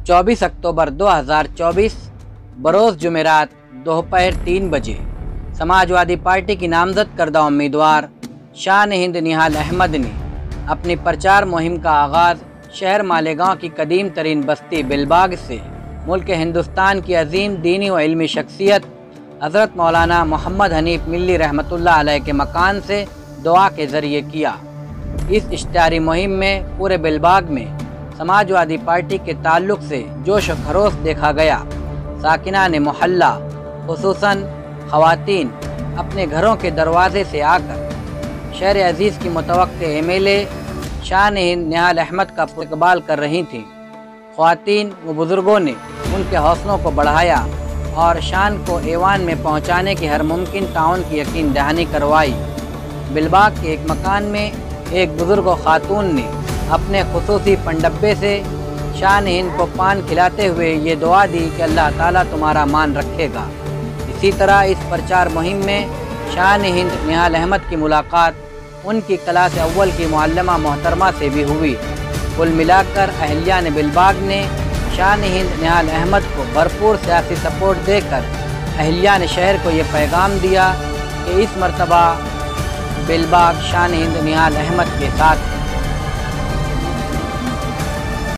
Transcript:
24 اکتوبر 2024 بروز جمعرات دوپہر 3 بجے سماجوادی پارٹی کی نامزد کردہ امیدوار شان ہند نہال احمد نے اپنی پرچار مہم کا آغاز شہر مالیگاؤں کی قدیم ترین بستی بلباغ سے ملک ہندوستان کی عظیم دینی و علمی شخصیت حضرت مولانا محمد حنیف ملی رحمۃ اللہ علیہ کے مکان سے دعا کے ذریعے کیا۔ اس اشتہاری مہم میں پورے بلباغ میں سماجوادی پارٹی کے تعلق سے جوش و خروش دیکھا گیا۔ ساکنان محلہ خصوصاً خواتین اپنے گھروں کے دروازے سے آ کر شہر عزیز کی متوقع ایم ایل اے شان ہند نہال احمد کا استقبال کر رہی تھیں۔ خواتین و بزرگوں نے ان کے حوصلوں کو بڑھایا اور شان کو ایوان میں پہنچانے کی ہر ممکن تعاون کی یقین دہانی کروائی۔ بلباغ کے ایک مکان میں ایک بزرگ و خاتون نے اپنے خصوصی پنڈبے سے شان ہند کو پان کھلاتے ہوئے یہ دعا دی کہ اللہ تعالیٰ تمہارا مان رکھے گا۔ اسی طرح اس پرچار مہم میں شان ہند نہال احمد کی ملاقات ان کی کلاس اول کی معلمہ محترمہ سے بھی ہوئی۔ کل ملا کر اہلیان بلباغ نے شان ہند نہال احمد کو بھرپور سیاسی سپورٹ دے کر اہلیان شہر کو یہ پیغام دیا کہ اس مرتبہ بلباغ شان ہند نہال احمد کے ساتھ